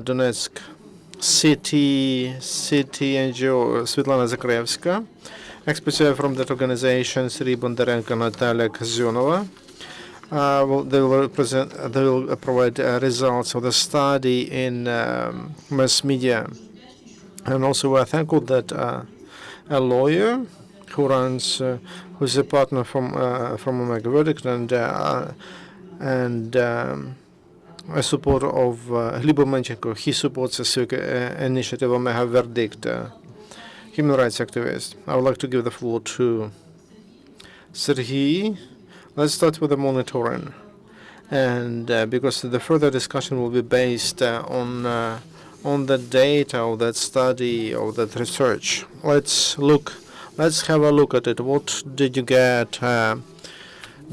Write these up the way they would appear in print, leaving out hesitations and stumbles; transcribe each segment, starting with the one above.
Donetsk city NGO Svitlana Zakrevska, experts from that organization, Serhiy Bondarenko and Natalia Kazionnova. They will provide results of the study in mass media. And also we're thankful that a lawyer who's a partner from Omega-Verdykt and a supporter of Glib Omelchenko. He supports the civic initiative Omega-Verdykt, human rights activist. I would like to give the floor to Serhiy. Let's start with the monitoring, and because the further discussion will be based on the data of that study, of that research. Let's have a look at it. What did you get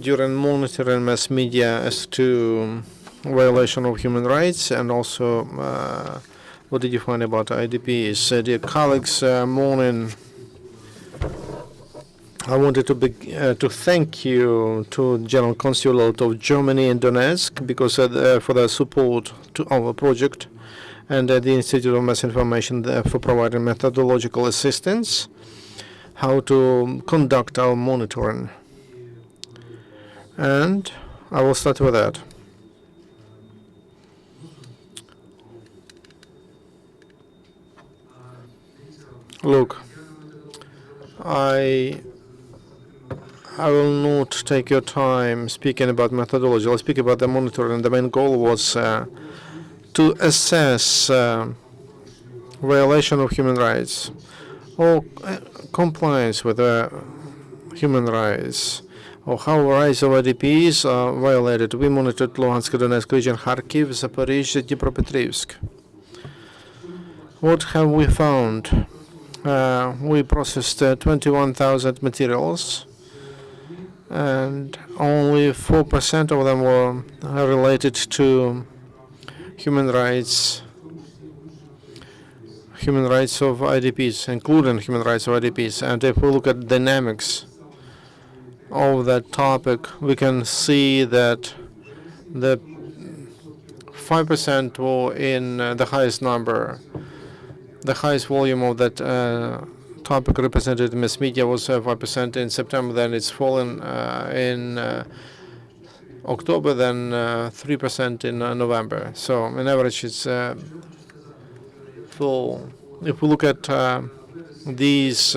during monitoring mass media as to violation of human rights, and also what did you find about IDPs? Dear colleagues, morning. I wanted to thank you to General Consulate of Germany in Donetsk because for the support to our project, and the Institute of Mass Information for providing methodological assistance how to conduct our monitoring. And I will start with that. Look, I will not take your time speaking about methodology. I'll speak about the monitoring. The main goal was to assess violation of human rights or compliance with human rights, or how rights of IDPs are violated. We monitored Luhansk, Donetsk region, Kharkiv, Zaporizhzhia, Dnipropetrovsk. What have we found? We processed 21,000 materials, and only 4% of them were related to human rights of IDPs, including human rights of IDPs. And if we look at dynamics of that topic, we can see that the 5% were in the highest number. The highest volume of that topic represented in mass media was 5% in September. Then it's fallen in October, then 3% in November. So on average, it's full. If we look at these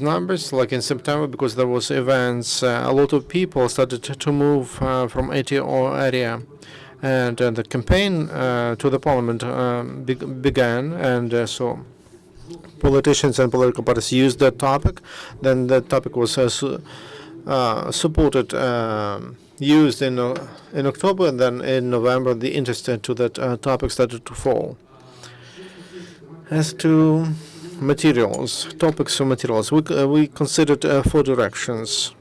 numbers, like in September, because there was events, a lot of people started to move from ATO area. And the campaign to the parliament began, and so politicians and political parties used that topic. Then that topic was supported, used in October, and then in November the interest to that topic started to fall. As to materials, topics of materials, we considered 4 directions.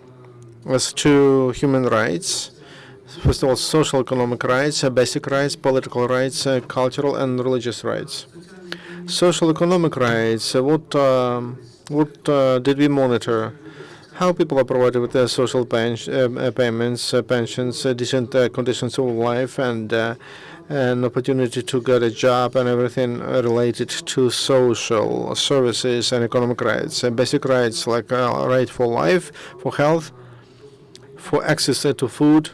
As to human rights, first of all, social economic rights, basic rights, political rights, cultural and religious rights. Social economic rights, what did we monitor? How people are provided with their social payments, pensions, decent conditions of life, and an opportunity to get a job, and everything related to social services and economic rights. Basic rights like right for life, for health, for access to food.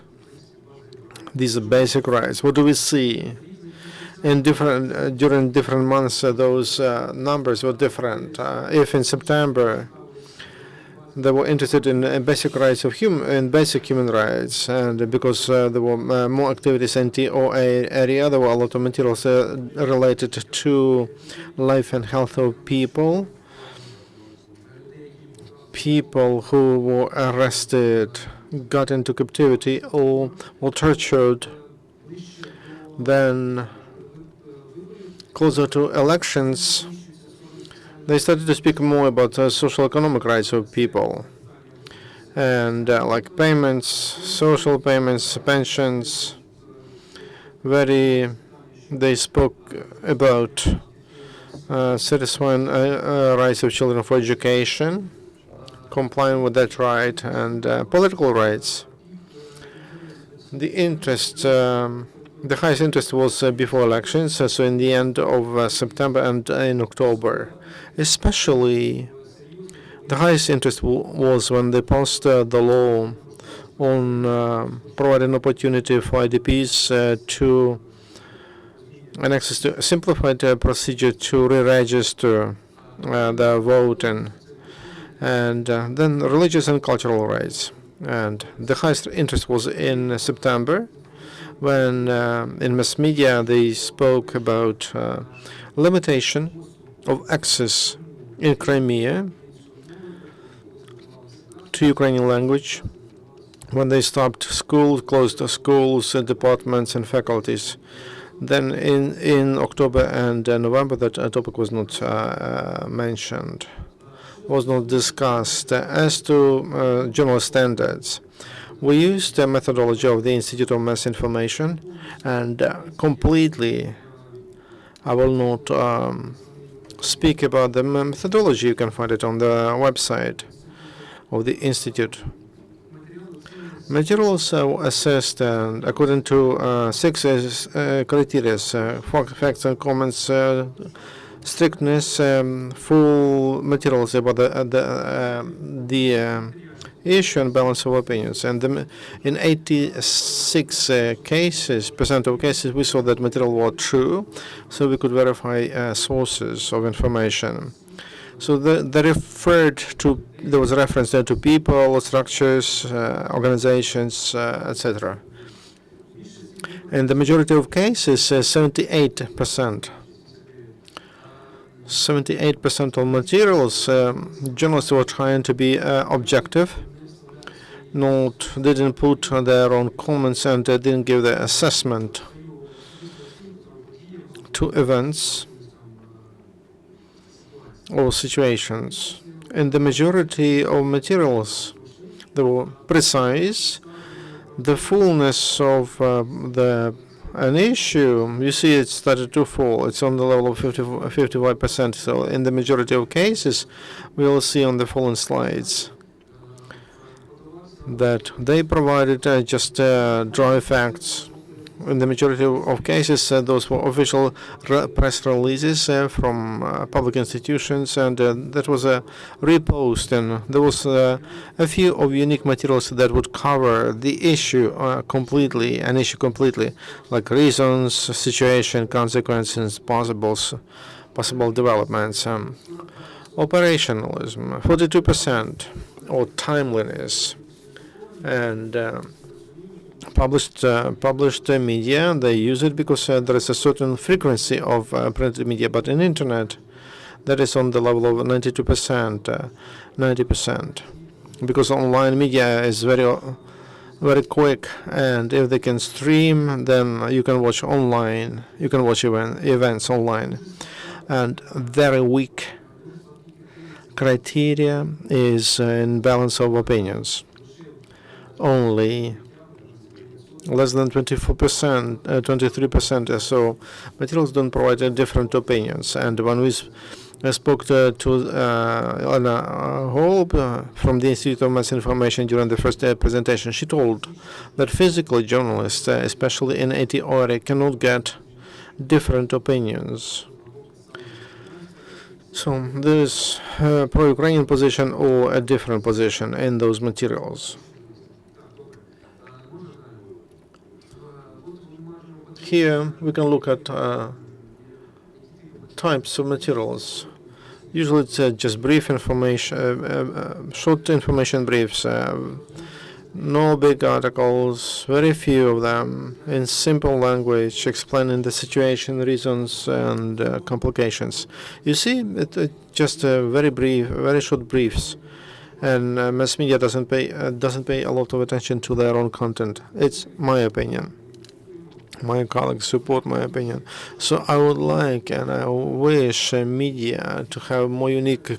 These are basic rights. What do we see? In during different months, those numbers were different. If in September they were interested in basic rights of basic human rights, and because there were more activities in TO area, there were a lot of materials related to life and health of people who were arrested, got into captivity, or tortured. Then, closer to elections, they started to speak more about social economic rights of people, and like payments, social payments, pensions. They spoke about satisfying rights of children for education, complying with that right, and political rights. The interest The highest interest was before elections, so in the end of September and in October. Especially, the highest interest was when they passed the law on providing opportunity for IDPs to and access to a simplified procedure to re-register their voting, and then religious and cultural rights. And the highest interest was in September, when in mass media they spoke about limitation of access in Crimea to Ukrainian language, when they stopped schools, closed schools, departments, and faculties. Then in October and November, that topic was not mentioned, was not discussed. As to general standards, we used the methodology of the Institute of Mass Information, and completely, I will not speak about the methodology. You can find it on the website of the Institute. Materials assessed according to 6 criteria: facts and comments, strictness, full materials about the issue and balance of opinions. And in 86% of cases, we saw that material was true, so we could verify sources of information. So they referred to, there was a reference there to people, structures, organizations, etc. In the majority of cases, 78%. 78% of materials, journalists were trying to be objective, didn't put their own comments and didn't give their assessment to events or situations. In the majority of materials, they were precise. The fullness of an issue, you see, it started to fall. It's on the level of 55%. So in the majority of cases, we will see on the following slides that they provided just dry facts. In the majority of cases, those were official press releases from public institutions, and that was a repost. And there was a few of unique materials that would cover the issue completely, like reasons, situation, consequences, possible developments. Operationalism, 42%, or timeliness, and published media, they use it because there is a certain frequency of printed media, but in internet that is on the level of 92%, 90%, because online media is very quick, and if they can stream, then you can watch online, you can watch events online. And very weak criteria is in balance of opinions. Only less than 24%, 23% or so materials don't provide different opinions. And when we spoke to Elena Holub from the Institute of Mass Information during the first presentation, she told that physically journalists, especially in ATORI, cannot get different opinions. So there is a pro-Ukrainian position or a different position in those materials. Here we can look at types of materials. Usually it's just brief information, short information briefs, no big articles, very few of them, in simple language, explaining the situation, reasons, and complications. You see, it just very brief, very short briefs, and mass media doesn't pay a lot of attention to their own content. It's my opinion. My colleagues support my opinion. So I would like and I wish media to have more unique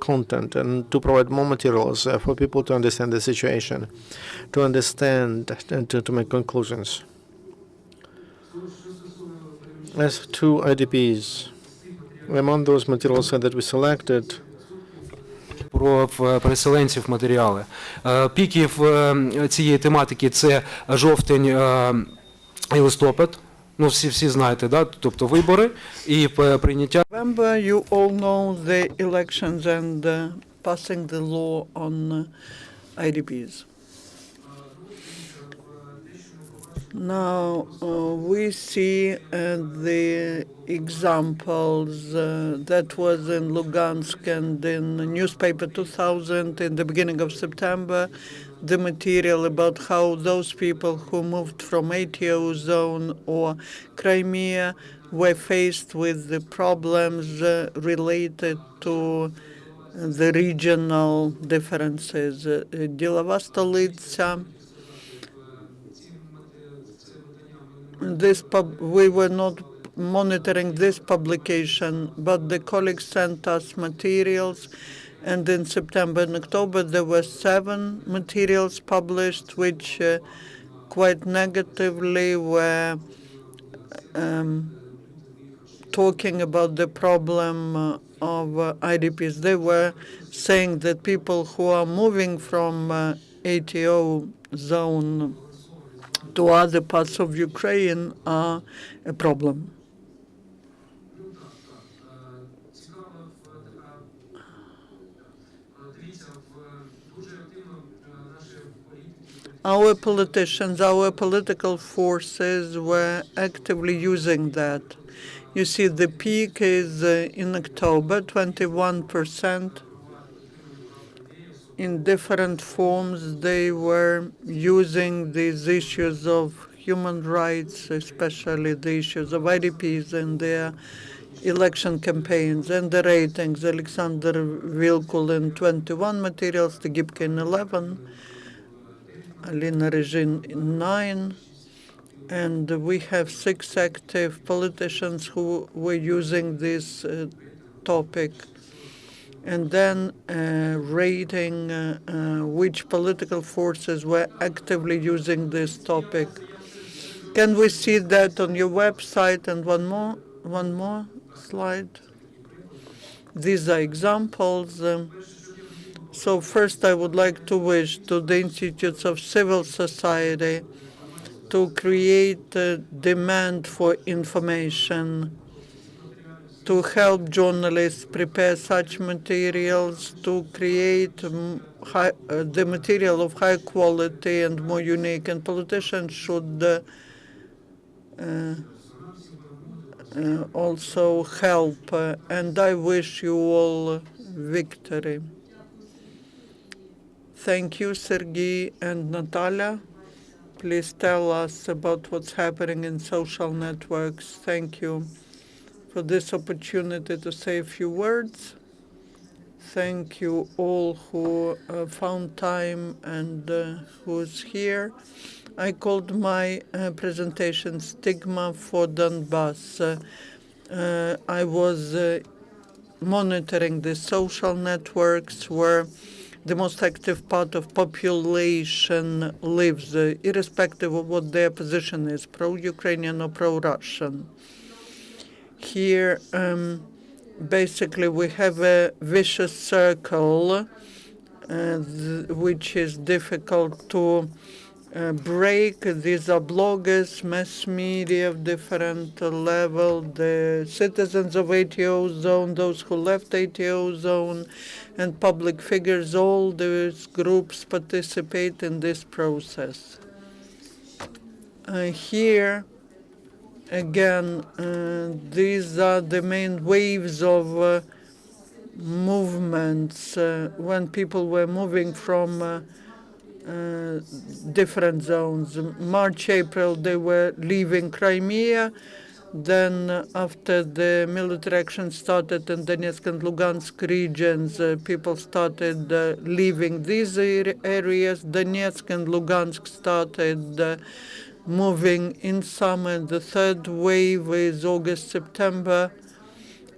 content and to provide more materials for people to understand the situation, to understand and to make conclusions. As to IDPs, among those materials that we selected, про переселенців матеріали. Піки цієї тематики – це жовтень і листопад. Ну, всі знаєте, да? Тобто вибори і прийняття. November, you all know the elections and passing the law on IDPs. Now we see the examples that was in Lugansk and in newspaper 2000 in the beginning of September, the material about how those people who moved from ATO zone or Crimea were faced with the problems related to the regional differences. Делова столица. We were not monitoring this publication, but the colleagues sent us materials, and in September and October there were 7 materials published, which quite negatively were talking about the problem of IDPs. They were saying that people who are moving from ATO zone to other parts of Ukraine are a problem. Our politicians, our political forces were actively using that. You see, the peak is in October, 21%. In different forms, they were using these issues of human rights, especially the issues of IDPs in their election campaigns and the ratings. Alexander Vilkul in 21 materials, the Gibke in 11, Alina Rezhin in 9, and we have 6 active politicians who were using this topic, and then rating which political forces were actively using this topic. Can we see that on your website? And one more slide. These are examples. So first, I would like to wish to the institutes of civil society to create a demand for information, to help journalists prepare such materials, to create the material of high quality and more unique, and politicians should also help. And I wish you all victory. Thank you, Serhiy and Natalia. Please tell us about what's happening in social networks. Thank you for this opportunity to say a few words. Thank you all who found time and who's here. I called my presentation Stigma for Donbass. I was monitoring the social networks where the most active part of population lives, irrespective of what their position is, pro-Ukrainian or pro-Russian. Here, basically, we have a vicious circle, which is difficult to break. These are bloggers, mass media of different level, the citizens of ATO zone, those who left ATO zone, and public figures. All these groups participate in this process. Here, again, these are the main waves of movements when people were moving from different zones. March, April, they were leaving Crimea. Then after the military action started in Donetsk and Lugansk regions, people started leaving these areas. Donetsk and Lugansk started moving in summer. And the third wave is August, September,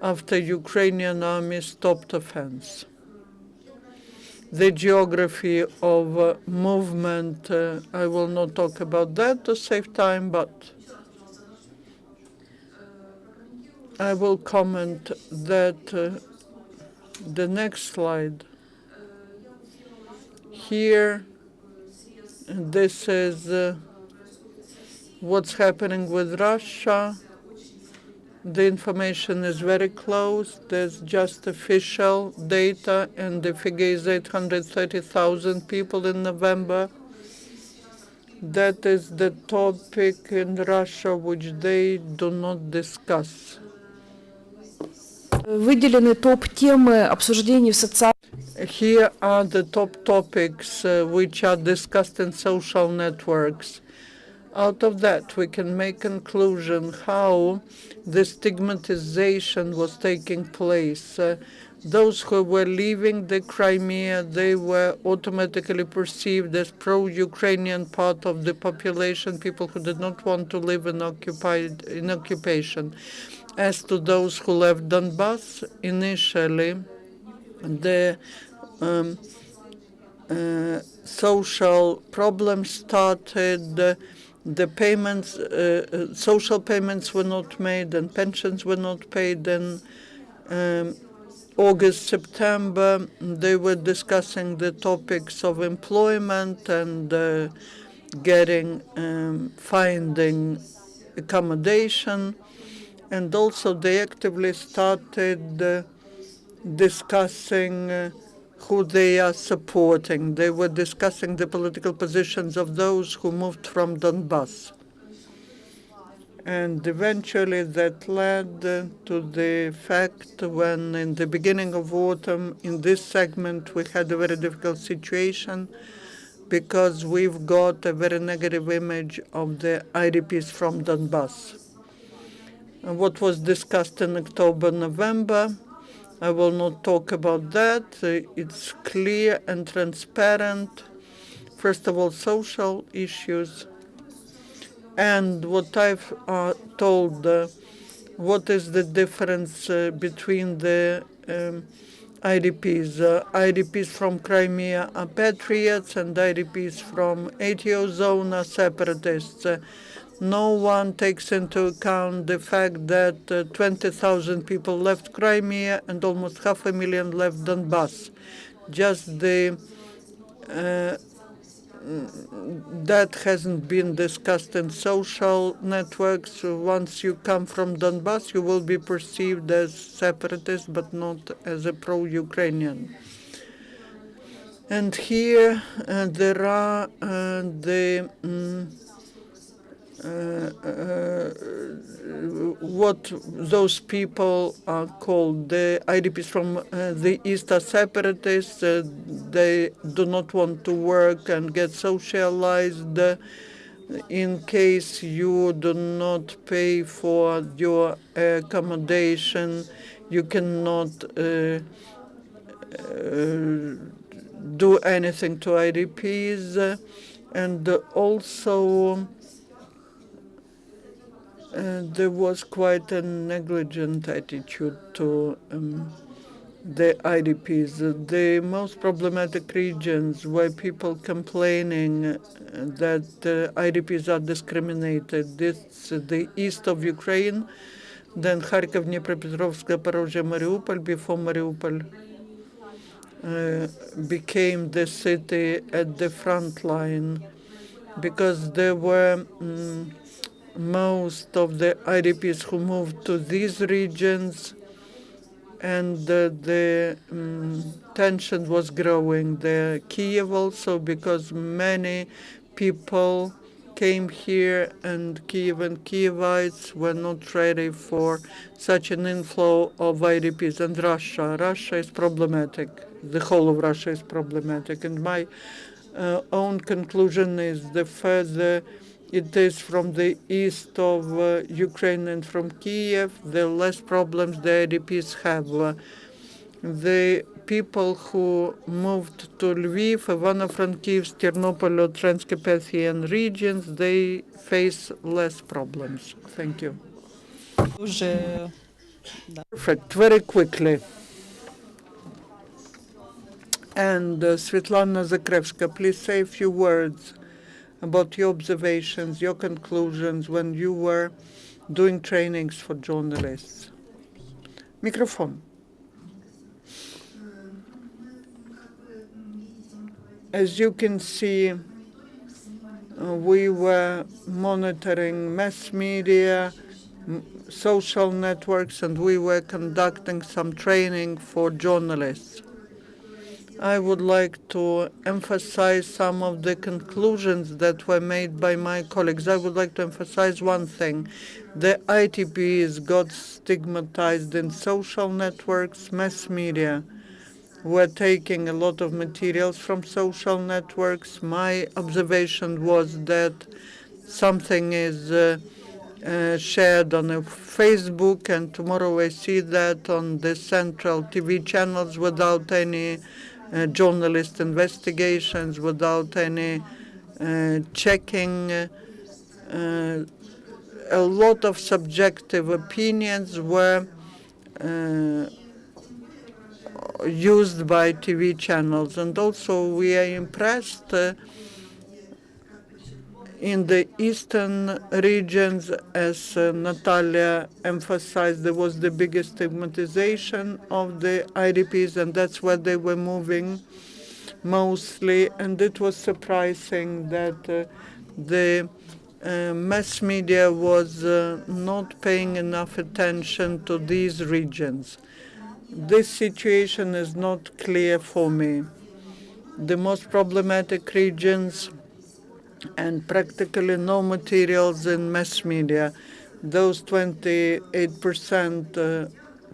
after Ukrainian army stopped offense. The geography of movement, I will not talk about that to save time, but I will comment that the next slide. Here, this is What's happening with Russia? The information is very close. There's just official data, and the figure is 830,000 people in November. That is the topic in Russia which they do not discuss. Выделены топ-темы обсуждений в социальных. Here are the top topics which are discussed in social networks. Out of that, we can make conclusion how the stigmatization was taking place. Those who were leaving the Crimea, they were automatically perceived as pro-Ukrainian part of the population, people who did not want to live in occupation. As to those who left Donbass, initially, the social problems started. The payments, social payments were not made, and pensions were not paid. In August, September, they were discussing the topics of employment and finding accommodation, and also they actively started discussing who they are supporting. They were discussing the political positions of those who moved from Donbass. And eventually that led to the fact when in the beginning of autumn, in this segment, we had a very difficult situation because we've got a very negative image of the IDPs from Donbass. And what was discussed in October, November, I will not talk about that. It's clear and transparent. First of all, social issues. And what I've told, what is the difference between the IDPs? IDPs from Crimea are patriots, and IDPs from ATO zone are separatists. No one takes into account the fact that 20,000 people left Crimea and almost 500,000 left Donbass. Just the that hasn't been discussed in social networks. Once you come from Donbass, you will be perceived as separatist, but not as a pro-Ukrainian. And here there are what those people are called. The IDPs from the East are separatists. They do not want to work and get socialized. In case you do not pay for your accommodation, you cannot do anything to IDPs. And also there was quite a negligent attitude to the IDPs. The most problematic regions where people complaining that IDPs are discriminated, this the east of Ukraine, then Kharkiv, Dnipropetrovsk, Zaporozhye, Mariupol. Before Mariupol became the city at the front line, because there were most of the IDPs who moved to these regions, and the tension was growing there. Kiev also, because many people came here, and Kiev and Kievites were not ready for such an inflow of IDPs. And Russia is problematic. The whole of Russia is problematic. And my own conclusion is the further it is from the east of Ukraine and from Kiev, the less problems the IDPs have. The people who moved to Lviv, Ivano-Frankivsk, Ternopil, Transcarpathian regions, they face less problems. Thank you. Perfect. Very quickly. And Svitlana Zakrevska, please say a few words about your observations, your conclusions when you were doing trainings for journalists. Microphone. As you can see, we were monitoring mass media, social networks, and we were conducting some training for journalists. I would like to emphasize some of the conclusions that were made by my colleagues. I would like to emphasize one thing. The IDPs got stigmatized in social networks, mass media. We're taking a lot of materials from social networks. My observation was that something is shared on a Facebook, and tomorrow I see that on the central TV channels without any journalist investigations, without any checking. A lot of subjective opinions were used by TV channels, and also we are impressed in the eastern regions, as Natalia emphasized, there was the biggest stigmatization of the IDPs, and that's where they were moving mostly. And it was surprising that the mass media was not paying enough attention to these regions. This situation is not clear for me. The most problematic regions and practically no materials in mass media. Those 28%,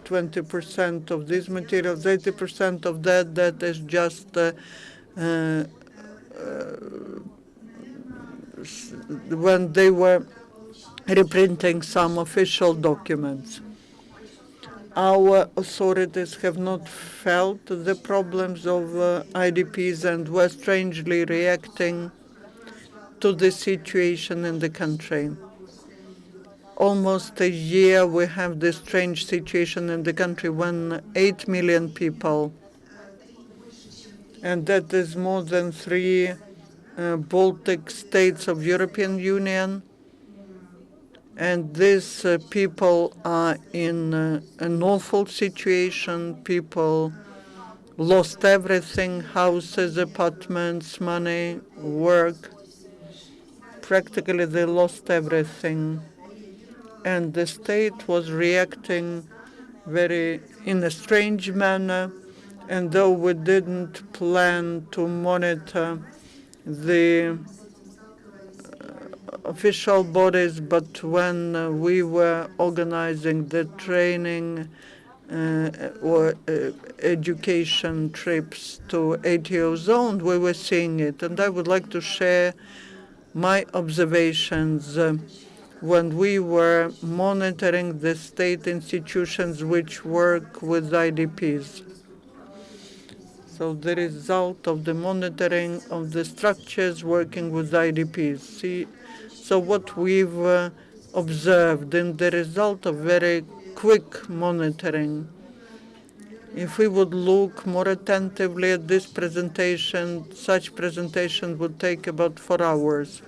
20% of these materials, 80% of that is just when they were reprinting some official documents. Our authorities have not felt the problems of IDPs and were strangely reacting to the situation in the country. Almost a year we have this strange situation in the country when 8 million people, and that is more than 3 Baltic states of European Union, and these people are in an awful situation. People lost everything: houses, apartments, money, work. Practically they lost everything, and the state was reacting in a strange manner. And though we didn't plan to monitor the official bodies, but when we were organizing the training or education trips to ATO zone, we were seeing it. And I would like to share my observations when we were monitoring the state institutions which work with IDPs. So the result of the monitoring of the structures working with IDPs. So what we've observed in the result of very quick monitoring, if we would look more attentively at this presentation, such presentation would take about 4 hours.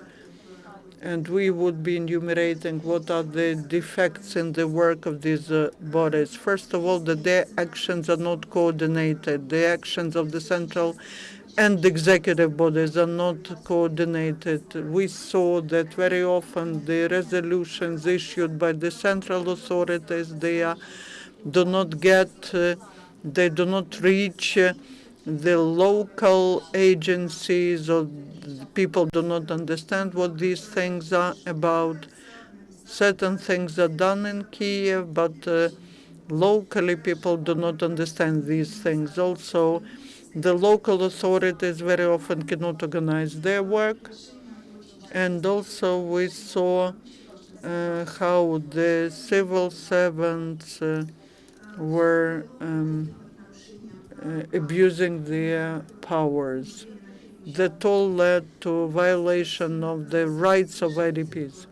And we would be enumerating what are the defects in the work of these bodies. First of all, that their actions are not coordinated. The actions of the central and executive bodies are not coordinated. We saw that very often the resolutions issued by the central authorities, they do not reach the local agencies, or people do not understand what these things are about. Certain things are done in Kiev, but locally people do not understand these things. Also, the local authorities very often cannot organize their work. And also we saw how the civil servants were abusing their powers. That all led to violation of the rights of IDPs.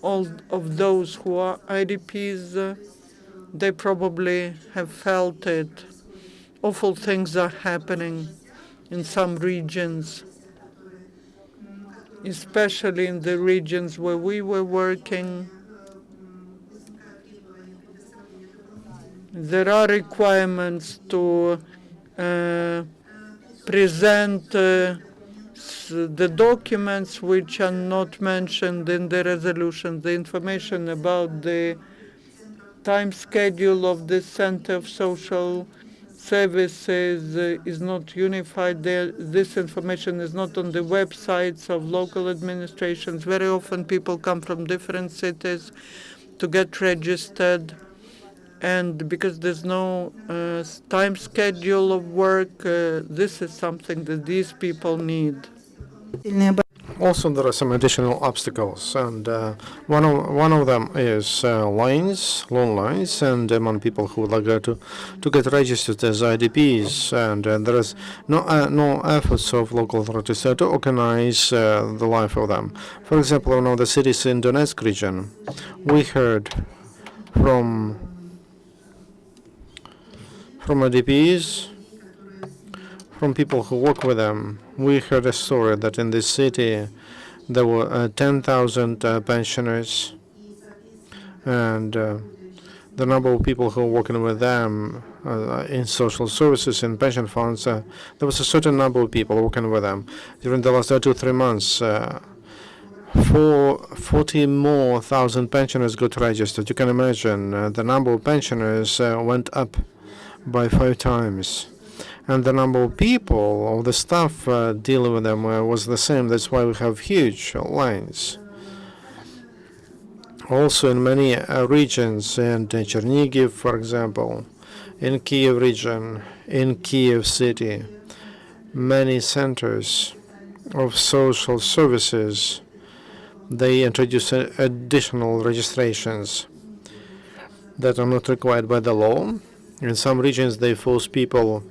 All of those who are IDPs, they probably have felt it. Awful things are happening in some regions, especially in the regions where we were working. There are requirements to present the documents which are not mentioned in the resolution, the information about the time schedule of the Center of Social Services is not unified there. This information is not on the websites of local administrations. Very often people come from different cities to get registered, and because there's no time schedule of work, this is something that these people need. Also, there are some additional obstacles, and one of them is loan lines, and among people who would like to get registered as IDPs, and there is no efforts of local authorities to organize the line for them. For example, in one of the cities in Donetsk region, we heard from IDPs, from people who work with them. We heard a story that in this city there were 10,000 pensioners, and the number of people who are working with them in social services and pension funds, there was a certain number of people working with them. During the last 2 to 3 months, 40 more thousand pensioners got registered. You can imagine the number of pensioners went up by 5 times. And the number of people, of the staff dealing with them was the same. That's why we have huge lines. Also in many regions, in Chernihiv, for example, in Kiev region, in Kiev city, many centers of social services, they introduce additional registrations that are not required by the law. In some regions, they force people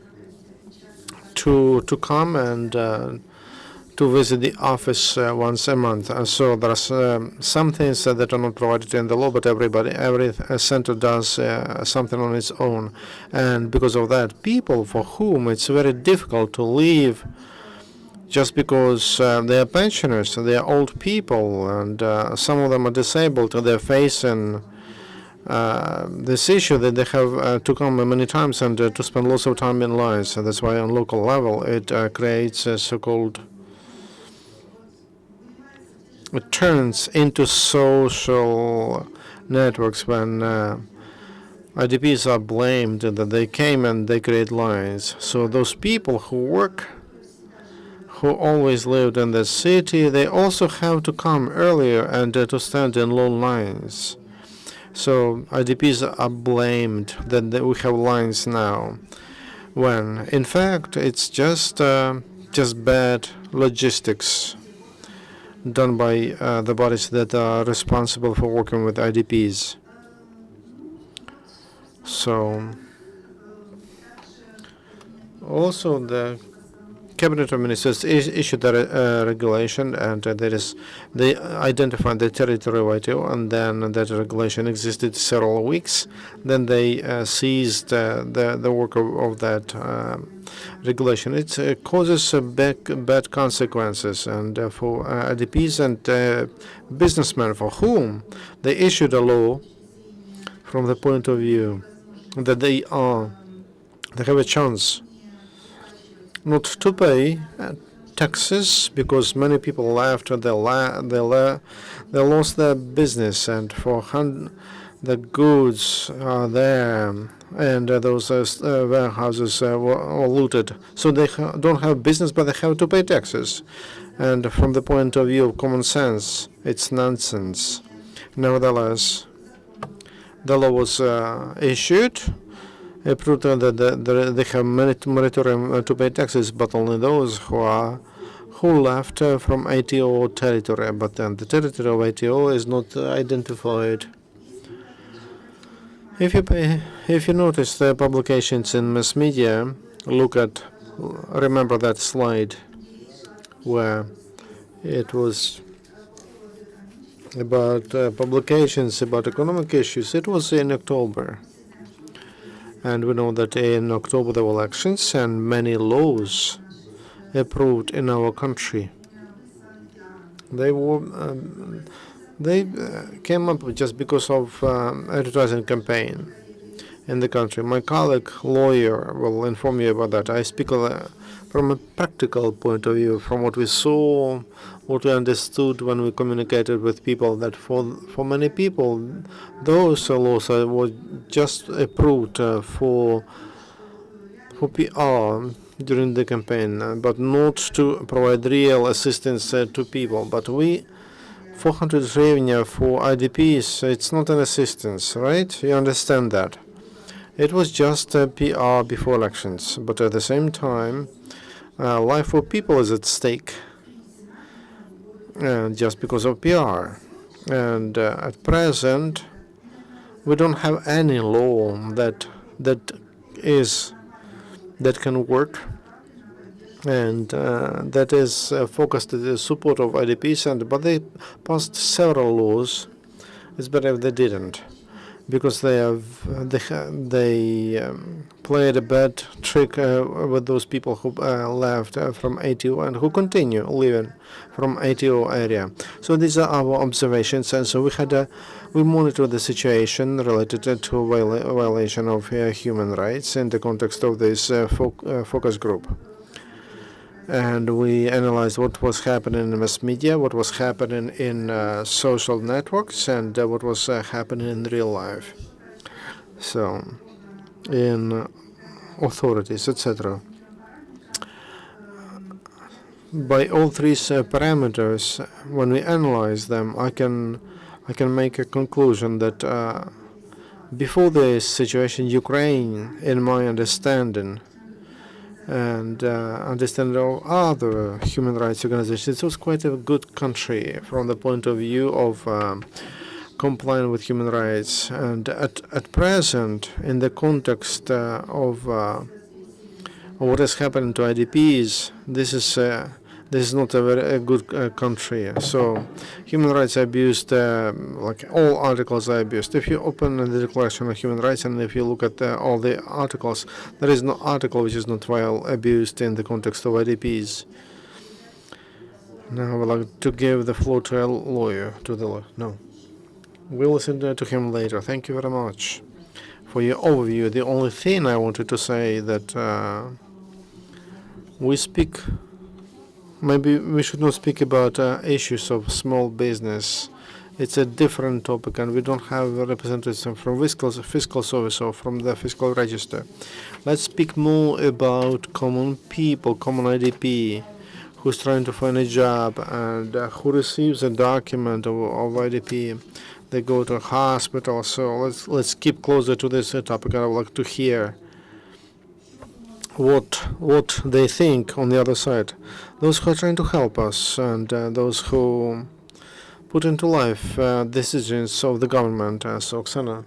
to come and to visit the office once a month. So there are some things that are not provided in the law, but every center does something on its own. And because of that, people for whom it's very difficult to leave just because they are pensioners, they are old people, and some of them are disabled, they're facing this issue that they have to come many times and to spend lots of time in lines. So that's why on local level it creates a so-called, it turns into social networks when IDPs are blamed that they came and they create lines. So those people who work, who always lived in the city, they also have to come earlier and to stand in long lines. So IDPs are blamed that we have lines now, when in fact it's just bad logistics done by the bodies that are responsible for working with IDPs. So also the Cabinet of Ministers issued a regulation, and they identified the territory of ITO, and then that regulation existed several weeks. Then they seized the work of that regulation. It causes bad consequences, and for IDPs and businessmen for whom they issued a law from the point of view that they have a chance not to pay taxes because many people left, they lost their business, and for the goods are there, and those warehouses were looted. So they don't have business, but they have to pay taxes. And from the point of view of common sense, it's nonsense. Nevertheless, the law was issued. It proved that they have moratorium to pay taxes, but only those who left from ITO territory. But then the territory of ITO is not identified. If you notice the publications in mass media, remember that slide where it was about publications about economic issues. It was in October. And we know that in October there were elections and many laws approved in our country. They came up just because of advertising campaign. in the country. My colleague lawyer will inform you about that. I speak from a practical point of view, from what we saw, what we understood when we communicated with people, that for many people, those laws were just approved for PR during the campaign, but not to provide real assistance to people. But 400 hryvnia for IDPs, it's not an assistance, right? You understand that. It was just PR before elections, but at the same time, life of people is at stake just because of PR. And at present, we don't have any law that can work, and that is focused on the support of IDPs. But they passed several laws. It's better if they didn't, because they played a bad trick with those people who left from ATO and who continue living from ATO area. So these are our observations, and so we monitor the situation related to violation of human rights in the context of this focus group. And we analyzed what was happening in mass media, what was happening in social networks, and what was happening in real life. So, in authorities, etc. By all three parameters, when we analyze them, I can make a conclusion that before this situation, Ukraine, in my understanding, and understanding of other human rights organizations, it was quite a good country from the point of view of complying with human rights. And at present, in the context of what is happening to IDPs, this is not a very good country. So human rights are abused, like all articles are abused. If you open the Declaration of Human Rights and if you look at all the articles, there is no article which is not abused in the context of IDPs. Now I would like to give the floor to a lawyer, No. We'll listen to him later. Thank you very much for your overview. The only thing I wanted to say that maybe we should not speak about issues of small business. It's a different topic, and we don't have representatives from fiscal service or from the fiscal register. Let's speak more about common people, common IDP, who's trying to find a job and who receives a document of IDP. They go to a hospital. So let's keep closer to this topic. I would like to hear what they think on the other side. Those who are trying to help us and those who put into life decisions of the government. So Oksana,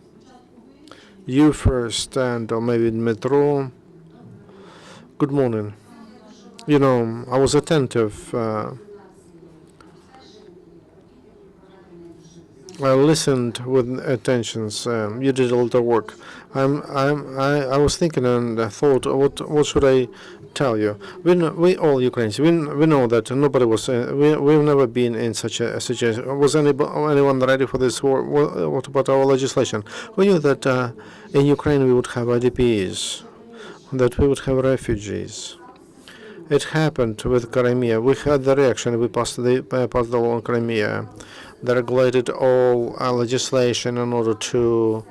you first, and or maybe Metro. Good morning. You know, I was attentive. I listened with attention. You did a lot of work. I was thinking and I thought, what should I tell you? We all Ukrainians. We know that nobody was. We've never been in such a situation. Was anyone ready for this war? What about our legislation? We knew that in Ukraine we would have IDPs, that we would have refugees. It happened with Crimea. We had the reaction. We passed the law on Crimea. They regulated all legislation in order to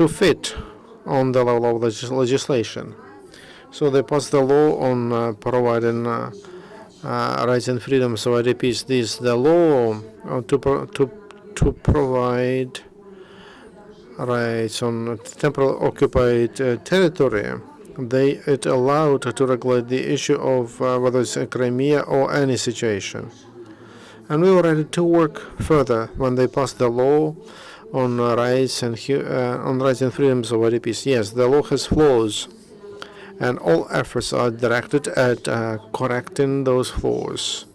fit on the level of legislation. So they passed the law on providing rights and freedoms of IDPs. This the law to provide rights on temporarily occupied territory. It allowed to regulate the issue of whether it's Crimea or any situation. And we were ready to work further when they passed the law on rights and freedoms of IDPs. Yes, the law has flaws, and all efforts are directed at correcting those flaws,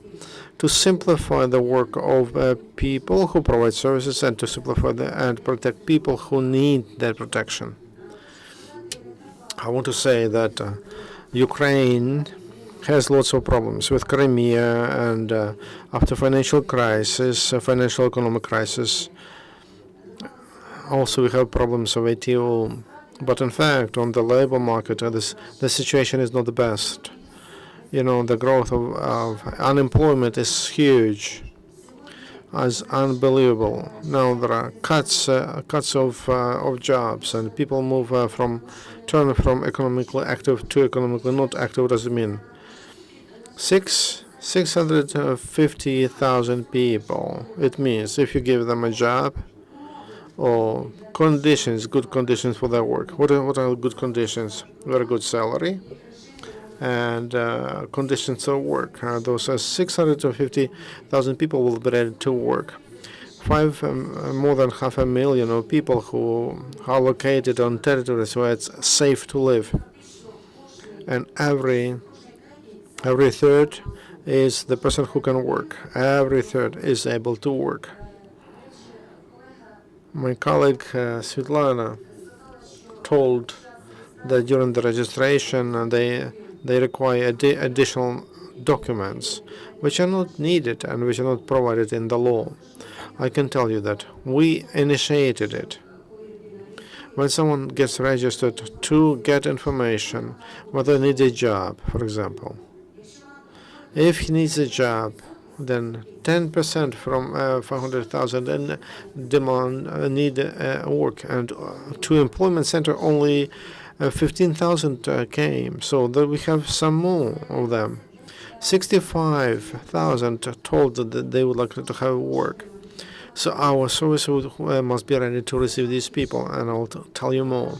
to simplify the work of people who provide services, and to simplify and protect people who need that protection. I want to say that Ukraine has lots of problems with Crimea, and after financial economic crisis, Also, we have problems of ATO. But in fact, on the labor market, the situation is not the best. The growth of unemployment is huge, is unbelievable. Now there are cuts of jobs, and people turn from economically active to economically not active. What does it mean? 650,000 people. It means if you give them a job or good conditions for their work. What are good conditions? Very good salary and conditions of work. Those 650,000 people will be ready to work. More than 500,000 of people who are located on territories where it's safe to live, and every third is the person who can work. Every third is able to work. My colleague Svitlana told that during the registration they require additional documents which are not needed and which are not provided in the law. I can tell you that we initiated it. When someone gets registered to get information, whether he needs a job, for example, if he needs a job, then 10% from 500,000 and need work, and to employment center only 15,000 came, so that we have some more of them. 65,000 told that they would like to have work. So our service must be ready to receive these people, and I'll tell you more.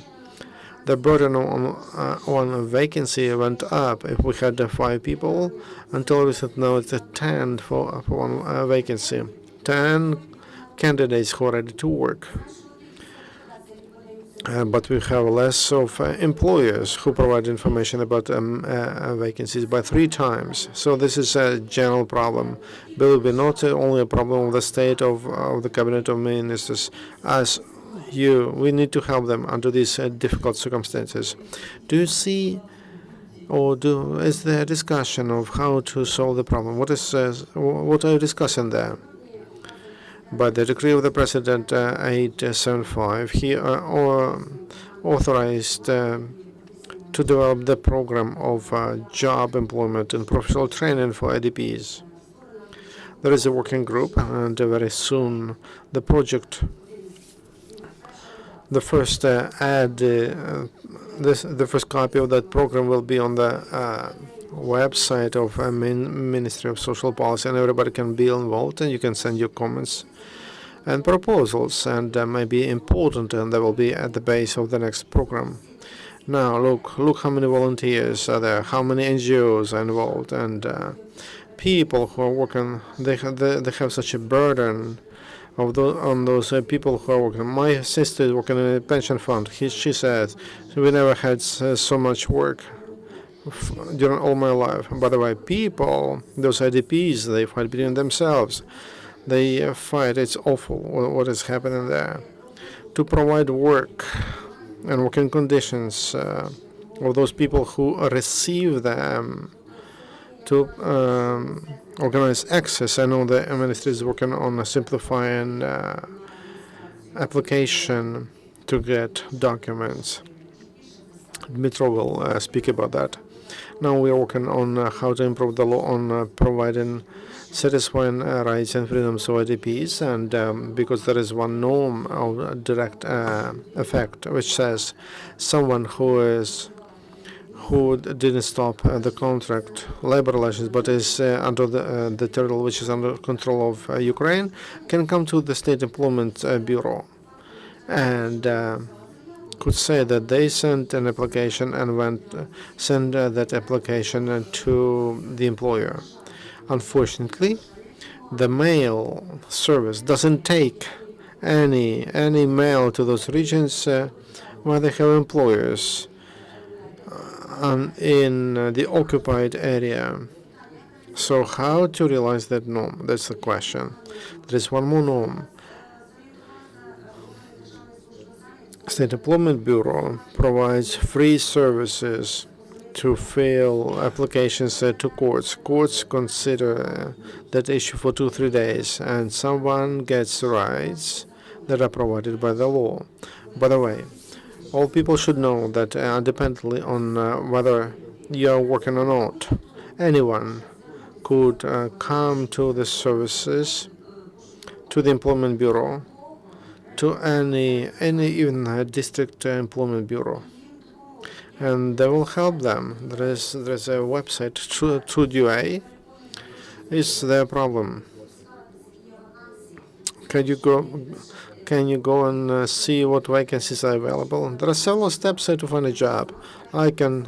The burden on vacancy went up. If we had 5 people, until recently now it's 10 for one vacancy. 10 candidates who are ready to work. But we have less of employers who provide information about vacancies by 3 times. So this is a general problem. Will be not only a problem of the state of the cabinet of ministers. We need to help them under these difficult circumstances. Do you see, or is there a discussion of how to solve the problem? What are you discussing there? By the decree of the President 875, he authorized to develop the program of job employment and professional training for IDPs. There is a working group, and very soon the project, the first the first copy of that program will be on the website of Ministry of Social Policy, and everybody can be involved, and you can send your comments and proposals, and may be important, and they will be at the base of the next program. Now look how many volunteers are there, how many NGOs are involved, and people who are working. They have such a burden on those people who are working. My sister is working in a pension fund. She says, we never had so much work during all my life. By the way, those IDPs, they fight between themselves. They fight. It's awful what is happening there. To provide work and working conditions of those people who receive them, to organize access. I know the ministry is working on a simplifying application to get documents. Dmitro will speak about that. Now we are working on how to improve the law on providing satisfying rights and freedoms of IDPs, and because there is one norm of direct effect which says someone who didn't stop the contract labor relations but is under the territory which is under control of Ukraine can come to the State Employment Bureau and could say that they sent an application and send that application to the employer. Unfortunately, the mail service doesn't take any mail to those regions where they have employers in the occupied area. So how to realize that norm? That's the question. There is one more norm. State Employment Bureau provides free services to fill applications to courts. Courts consider that issue for 2-3 days, and someone gets rights. that are provided by the law. By the way, all people should know that independently on whether you are working or not, anyone could come to the services, to the employment bureau, to any even district employment bureau, and they will help them. There's a website, TrudeUA. It's their problem. Can you go and see what vacancies are available? There are several steps to find a job. I can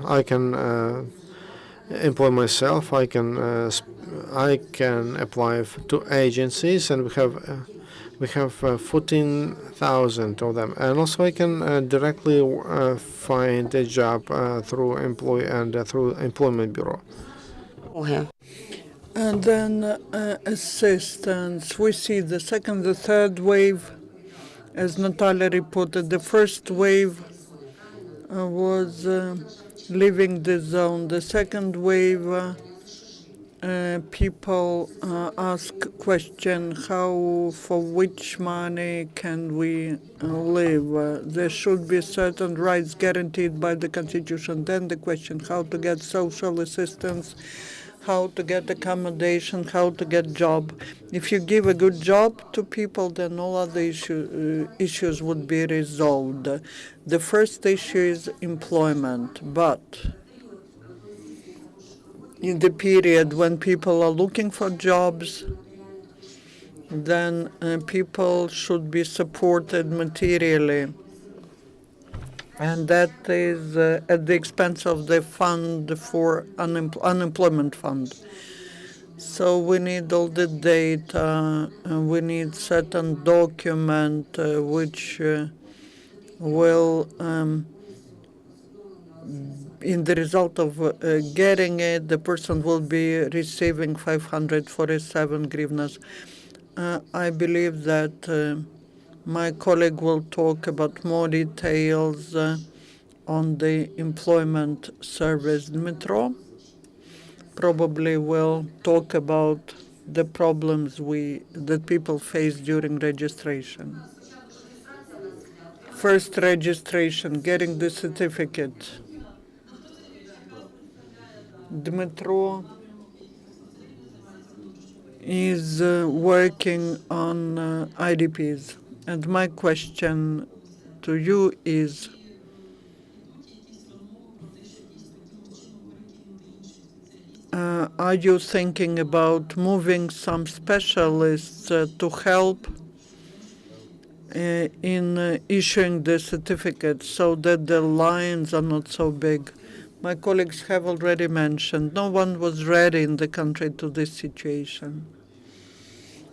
employ myself. I can apply to agencies, and we have 14,000 of them. And also I can directly find a job through through employment bureau. And then assistance. We see the second, the third wave, as Natalia reported. The first wave was leaving the zone. The second wave, people ask question, how, for which money can we live? There should be certain rights guaranteed by the Constitution. Then the question, how to get social assistance, how to get accommodation, how to get job. If you give a good job to people, then all other issues would be resolved. The first issue is employment, but in the period when people are looking for jobs, then people should be supported materially. And that is at the expense of the fund for unemployment fund. So we need all the data, we need certain document which will, in the result of getting it, the person will be receiving 547 hryvnias. I believe that my colleague will talk about more details on the employment service. Dmitro probably will talk about the problems that people face during registration. First registration, getting the certificate. Dmitro is working on IDPs. And my question to you is, are you thinking about moving some specialists to help in issuing the certificates so that the lines are not so big? My colleagues have already mentioned no one was ready in the country to this situation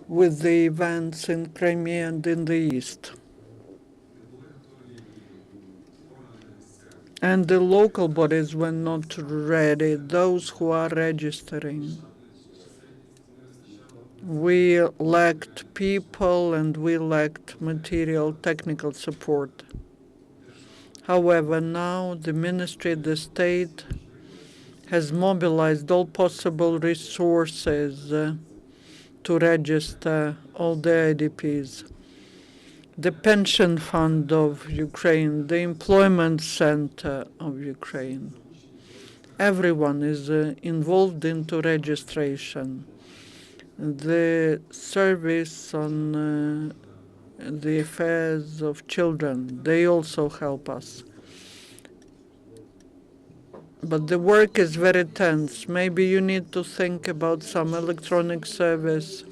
with the events in Crimea and in the East. And the local bodies were not ready, those who are registering. We lacked people and we lacked material, technical support. However, now the ministry, the state, has mobilized all possible resources to register all the IDPs. The pension fund of Ukraine, the employment center of Ukraine. Everyone is involved into registration. The service on the affairs of children, they also help us. But the work is very tense. Maybe you need to think about some electronic service.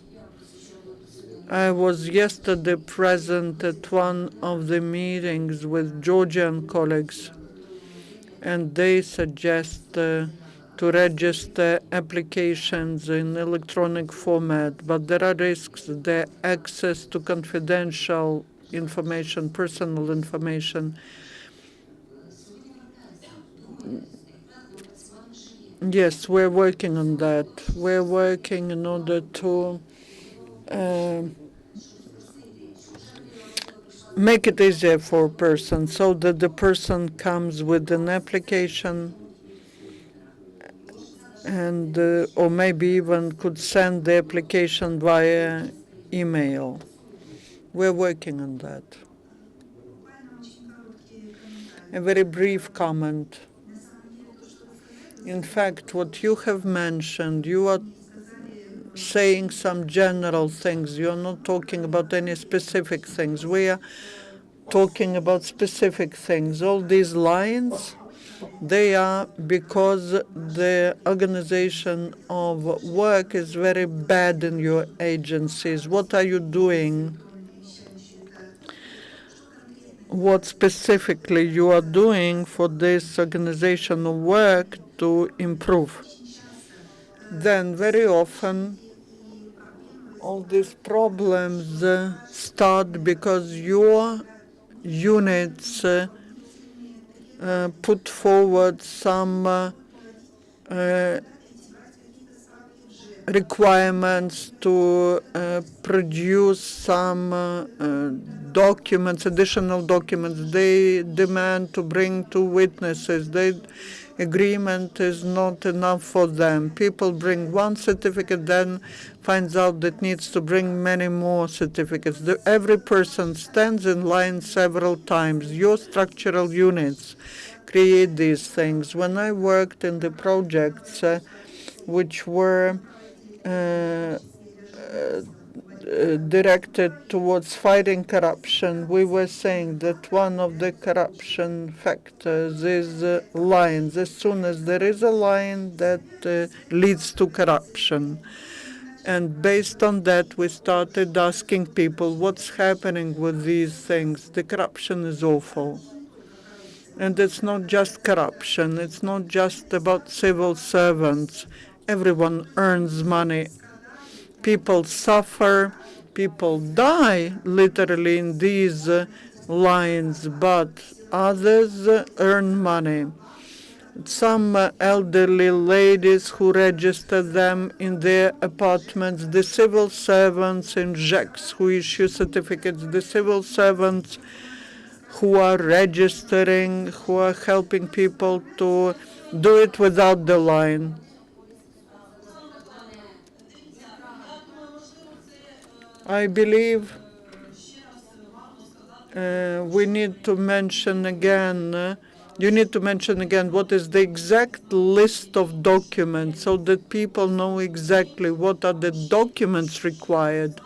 I was yesterday present at one of the meetings with Georgian colleagues, and they suggest to register applications in electronic format, but there are risks. The access to confidential information, personal information. Yes, we're working on that. We're working in order to make it easier for a person so that the person comes with an application and or maybe even could send the application via email. We're working on that. A very brief comment. In fact, what you have mentioned, you are saying some general things. You're not talking about any specific things. We are talking about specific things. All these lines, they are because the organization of work is very bad in your agencies. What are you doing? What specifically you are doing for this organization of work to improve? Then very often all these problems start because your units put forward some requirements to produce some documents, additional documents. They demand to bring 2 witnesses. The agreement is not enough for them. People bring 1 certificate, then finds out that needs to bring many more certificates. Every person stands in line several times. Your structural units create these things. When I worked in the projects which were directed towards fighting corruption, we were saying that one of the corruption factors is lines. As soon as there is a line, that leads to corruption. And based on that, we started asking people what's happening with these things. The corruption is awful. And it's not just corruption. It's not just about civil servants. Everyone earns money. People suffer. People die literally in these lines, but others earn money. Some elderly ladies who register them in their apartments, the civil servants in ZECs who issue certificates, the civil servants who are registering, who are helping people to do it without the line. I believe we need to mention again, you need to mention again what is the exact list of documents so that people know exactly what are the documents required.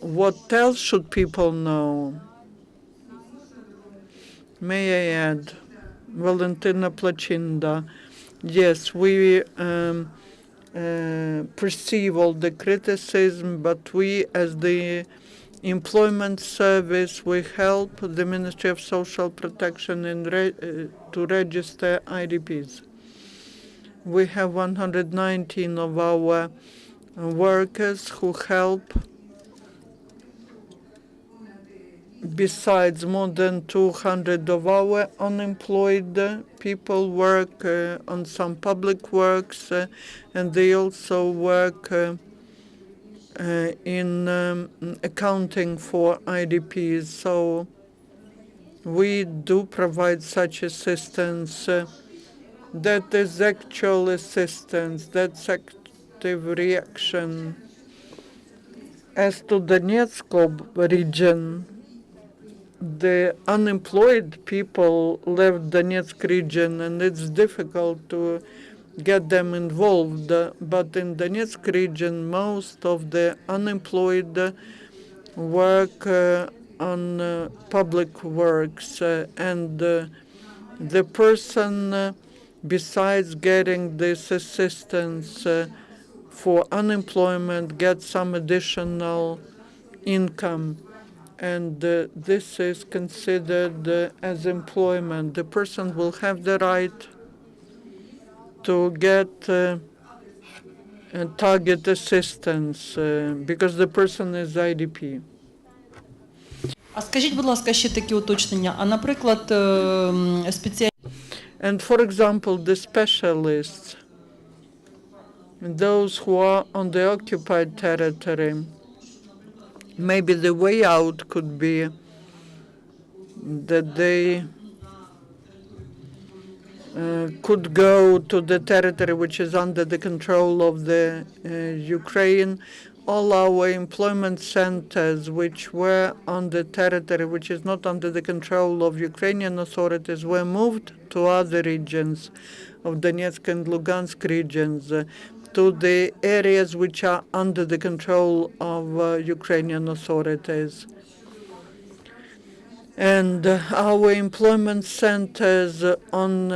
What else should people know? May I add, Valentyna Plachynda, yes, we perceive all the criticism, but we as the Employment Service, we help the Ministry of Social Protection to register IDPs. We have 119 of our workers who help. Besides, more than 200 of our unemployed people work on some public works, and they also work in accounting for IDPs. So we do provide such assistance. That is actual assistance. That's active reaction. As to the Donetsk region, the unemployed people left Donetsk region, and it's difficult to get them involved. But in Donetsk region, most of the unemployed work on public works, and the person, besides getting this assistance for unemployment, gets some additional income. And this is considered as employment. The person will have the right to get target assistance because the person is IDP. А скажіть, будь ласка, ще такі уточнення. А, наприклад, And for example, the specialists, those who are on the occupied territory, maybe the way out could be that they could go to the territory which is under the control of the Ukraine, all our employment centers which were on the territory which is not under the control of Ukrainian authorities were moved to other regions of Donetsk and Lugansk regions, to the areas which are under the control of Ukrainian authorities. And our employment centers on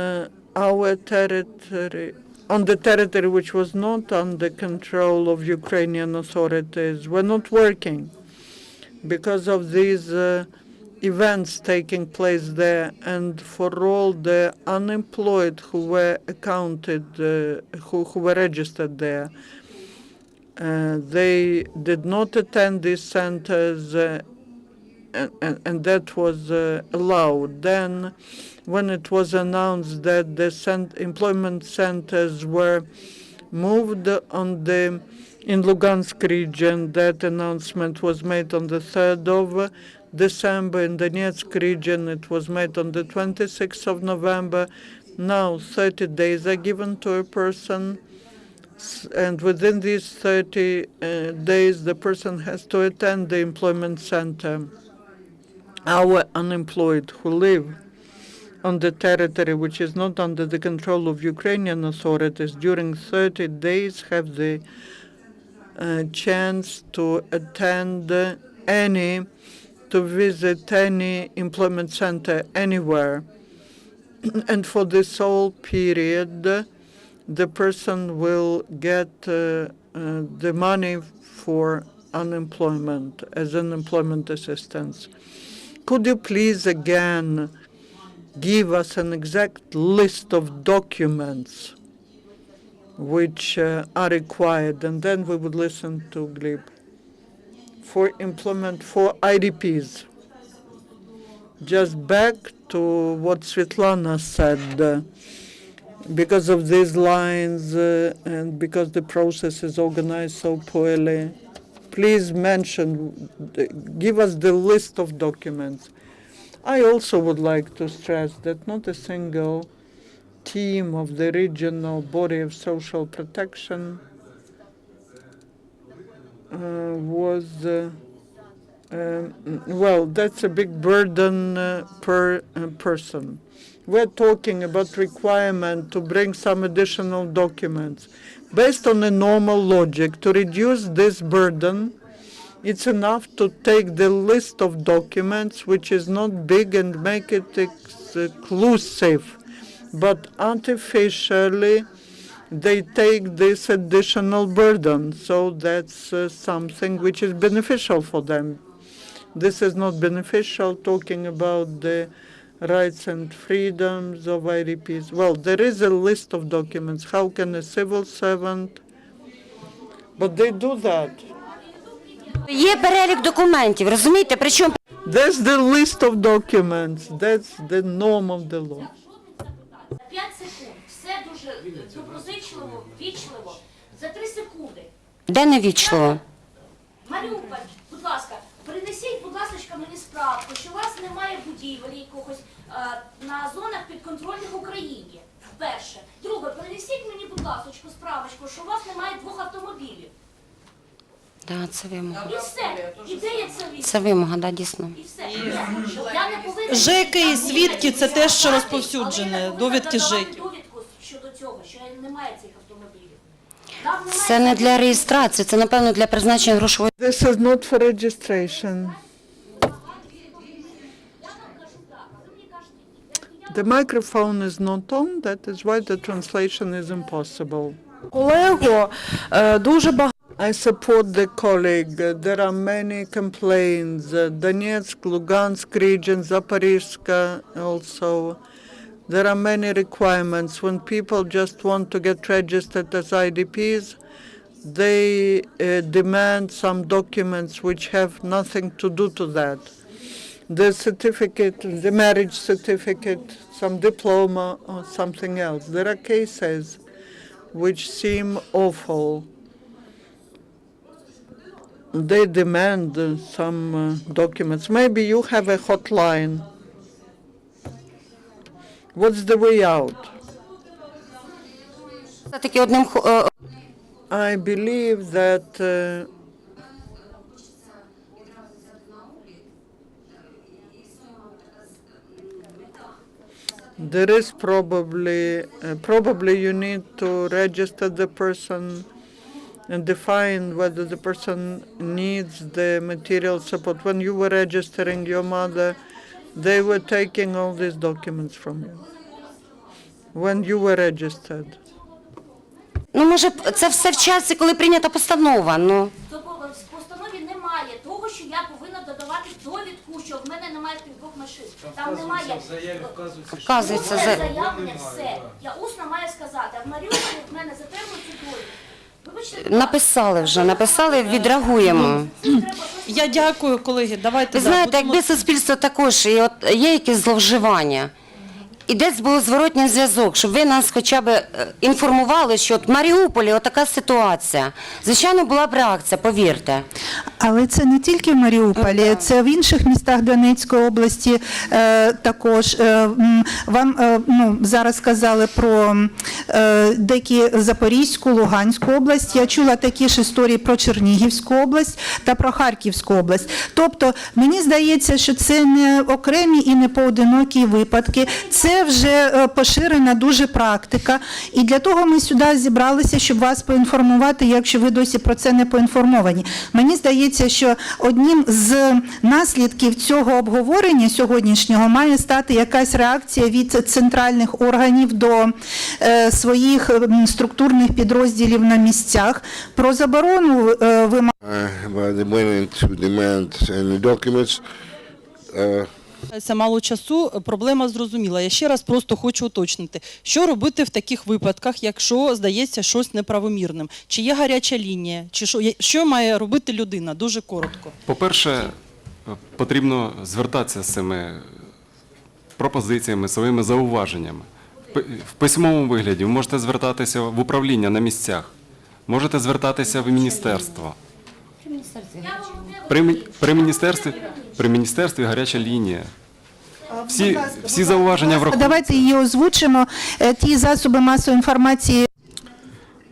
our territory, on the territory which was not under control of Ukrainian authorities, were not working because of these events taking place there, and for all the unemployed who were accounted, who were registered there, they did not attend these centers, and that was allowed. Then, when it was announced that the employment centers were moved in Lugansk region, that announcement was made on the 3rd of December. In the Donetsk region, it was made on the 26th of November. Now, 30 days are given to a person, and within these 30 days, the person has to attend the employment center. Our unemployed who live on the territory which is not under the control of Ukrainian authorities during 30 days have the chance to attend to visit any employment center anywhere. And for this whole period, the person will get the money for unemployment as unemployment assistance. Could you please again give us an exact list of documents which are required, and then we would listen to Glib. For employment for IDPs, just back to what Svitlana said, because of these lines and because the process is organized so poorly, please give us the list of documents. I also would like to stress that not a single team of the regional body of social protection was, well, that's a big burden per person. We're talking about requirement to bring some additional documents. Based on a normal logic, to reduce this burden, it's enough to take the list of documents, which is not big, and make it exclusive. But artificially, they take this additional burden. So that's something which is beneficial for them. This is not beneficial, talking about the rights and freedoms of IDPs. Well, there is a list of documents. How can a civil servant? But they do that. Є перелік документів, розумієте? Причому That's the list of documents. That's the norm of the law. 5 секунд. Все дуже доброзичливо, вічливо. За 3 секунди. де невічливо? Маріуполь, будь ласка, принесіть, будь ласка, мені справку, що у вас немає будівель якогось на зонах підконтрольних Україні. Перше. Друге, принесіть мені, будь ласка, справочку, що у вас немає 2 автомобілів. Да, це вимога. І все. Ідея це від. Це вимога, да, дійсно. І все. Я не повинна... ЖЕКи і свідки – це те, що розповсюджене, довідки ЖЕКів. Довідку щодо цього, що немає цих автомобілів. Це не для реєстрації, це, напевно, для призначення грошової. This is not for registration. The microphone is not on, that is why the translation is impossible. Колего, дуже багато. I support the colleague. There are many complaints. Donetsk, Lugansk region, Zakrevska also. There are many requirements. When people just want to get registered as IDPs, they demand some documents which have nothing to do to that. The certificate, the marriage certificate, some diploma or something else. There are cases which seem awful. They demand some documents. Maybe you have a hotline. What's the way out? Таки одним I believe that there is probably you need to register the person and define whether the person needs the material support. When you were registering your mother, they were taking all these documents from you. When you were registered. Ну, може, це все в часі, коли прийнята постанова, ну. В постанові немає того, що я повинна додавати довідку, що в мене немає тих двох машин. Там немає. Вказується Усне за... заявлення, все. Я усно маю сказати, а в Маріуполі в мене затримують цю довідку. Вибачте, Написали, відреагуємо. Я дякую, колеги. Давайте Ви знаєте, якби суспільство також, і от є якісь зловживання, і десь був зворотній зв'язок, щоб ви нас хоча б інформували, що от в Маріуполі отака ситуація. Звичайно, була б реакція, повірте. Але це не тільки в Маріуполі, це в інших містах Донецької області також. Вам зараз сказали про деякі Запорізьку, Луганську область. Я чула такі ж історії про Чернігівську область та про Харківську область. Тобто, мені здається, що це не окремі і не поодинокі випадки. Це вже поширена дуже практика. І для того ми сюди зібралися, щоб вас поінформувати, якщо ви досі про це не поінформовані. Мені здається, що одним з наслідків цього обговорення сьогоднішнього має стати якась реакція від центральних органів до своїх структурних підрозділів на місцях про заборону вимагання. Мало часу, проблема зрозуміла. Я ще раз просто хочу уточнити, що робити в таких випадках, якщо здається щось неправомірним? Чи є гаряча лінія? Чи що має робити людина? Дуже коротко. По-перше, потрібно звертатися з цими пропозиціями, своїми зауваженнями. В письмовому вигляді ви можете звертатися в управління на місцях, можете звертатися в міністерство. При міністерстві гаряча лінія. Всі зауваження враховані. Давайте її озвучимо. Ті засоби масової інформації.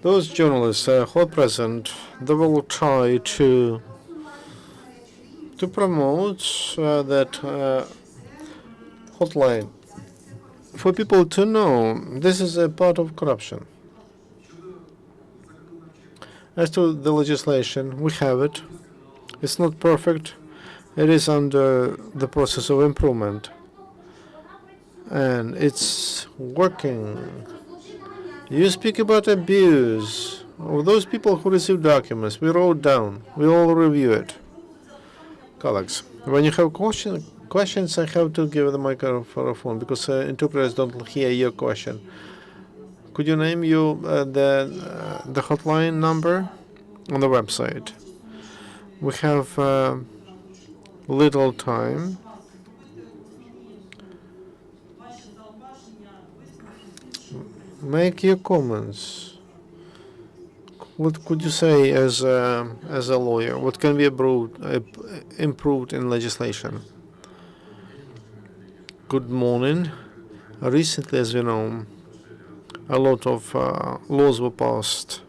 Those journalists who are present, they will try to promote that hotline for people to know this is a part of corruption. As to the legislation, we have it. It's not perfect. It is under the process of improvement. And it's working. You speak about abuse of those people who receive documents. We wrote down. We all review it. Colleagues, when you have questions, I have to give the microphone because interpreters don't hear your question. Could you name the hotline number on the website? We have little time. Make your comments. What could you say as a lawyer? What can be improved in legislation? Good morning. Recently, as you know, a lot of laws were passed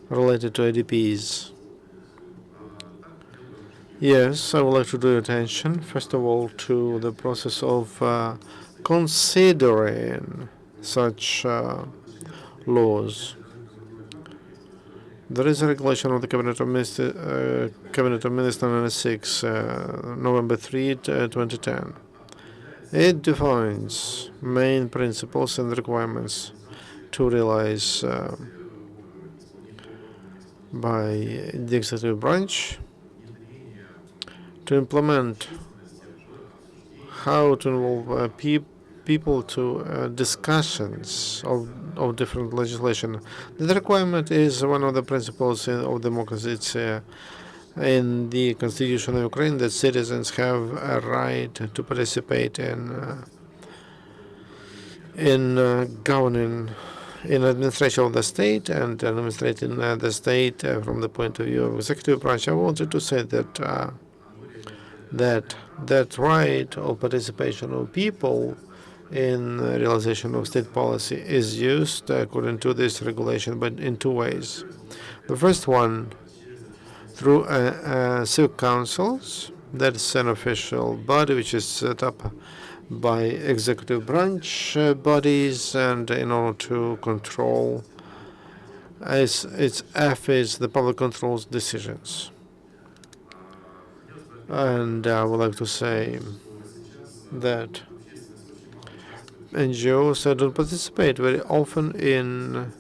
related to IDPs. Yes, I would like to draw your attention, first of all, to the process of considering such laws. There is a regulation of the Cabinet of Ministers number 6, November 3, 2010. It defines main principles and requirements to realize by the executive branch to implement how to involve people to discussions of different legislation. The requirement is one of the principles of democracy. It's in the Constitution of Ukraine that citizens have a right to participate in governing, in administration of the state and administrating the state from the point of view of executive branch. I wanted to say that right of participation of people in realization of state policy is used according to this regulation, but in two ways. The first one, through civic councils, that's an official body which is set up by executive branch bodies, and in order to control, as its F is the public controls decisions. And I would like to say that NGOs don't participate very often in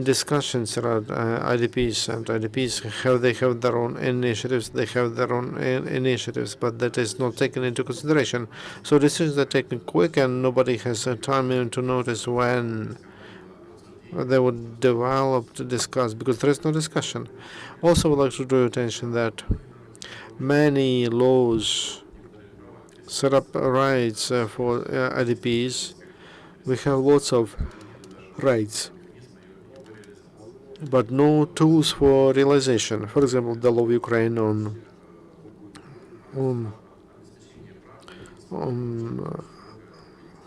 discussions around IDPs, and IDPs they have their own initiatives. They have their own initiatives, but that is not taken into consideration. So decisions are taken quick, and nobody has time even to notice when they would develop to discuss, because there is no discussion. Also, I would like to draw your attention that many laws set up rights for IDPs. We have lots of rights, but no tools for realization. For example, the law of Ukraine on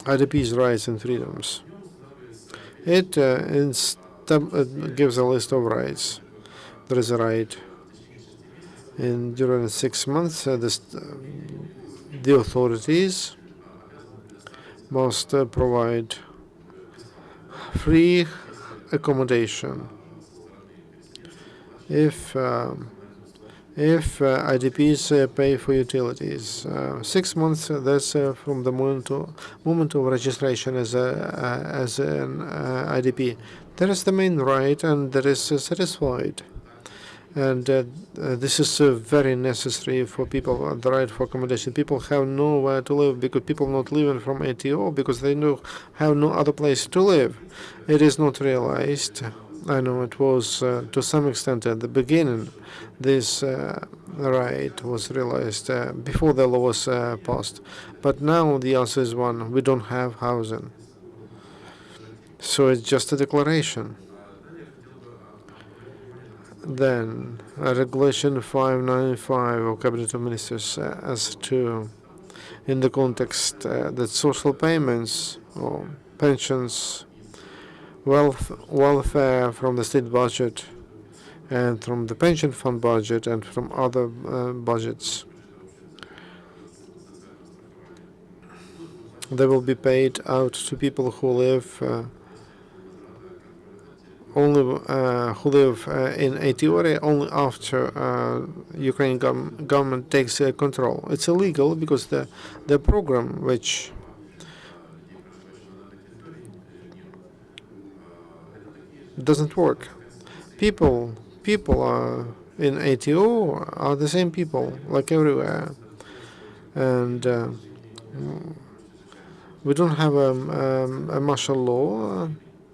IDPs' rights and freedoms. It gives a list of rights. There is a right during 6 months, the authorities must provide free accommodation if IDPs pay for utilities. 6 months, that's from the moment of registration as an IDP. That is the main right, and that is satisfied. And this is very necessary for people, the right for accommodation. People have nowhere to live, because people not living from ATO because they have no other place to live. It is not realized. I know it was to some extent at the beginning. This right was realized before the law was passed. But now the answer is one: we don't have housing. So it's just a declaration. Then Regulation 595 of Cabinet of Ministers as to, in the context that social payments or pensions, welfare from the state budget and from the pension fund budget and from other budgets, they will be paid out to people who live in ATO area only after Ukrainian government takes control. It's illegal because the program which doesn't work. People are in ATO are the same people like everywhere, and we don't have a martial law.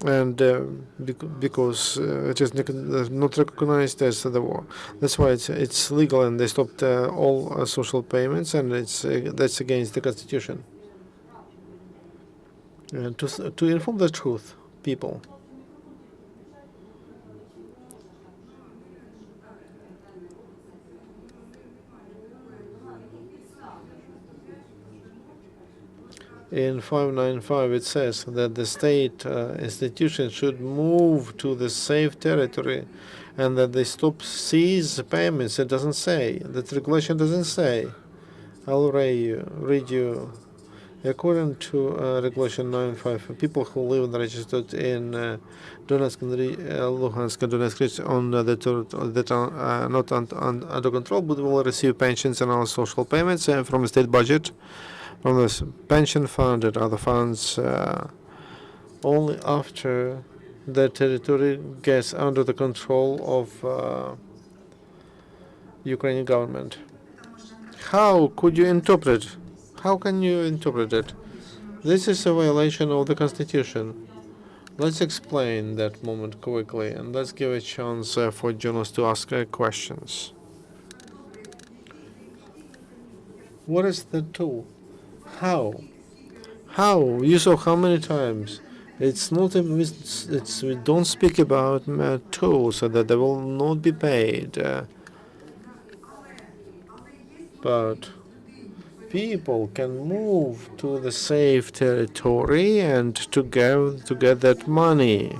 And because it is not recognized as the war, that's why it's legal, and they stopped all social payments, and that's against the constitution. And to inform the truth, people. In 595, it says that the state institution should move to the safe territory, and that they seize payments. It doesn't say. That regulation doesn't say. I'll read you. According to Regulation 95, people who live and registered in Donetsk and Luhansk and Donetsk on that are not under control, but will receive pensions and other social payments from the state budget, from the pension fund and other funds, only after the territory gets under the control of Ukrainian government. How could you interpret? How can you interpret it? This is a violation of the Constitution. Let's explain that moment quickly, and let's give a chance for journalists to ask questions. What is the tool? How? You saw how many times? It's not. We don't speak about tools, so that they will not be paid. But people can move to the safe territory and to get that money.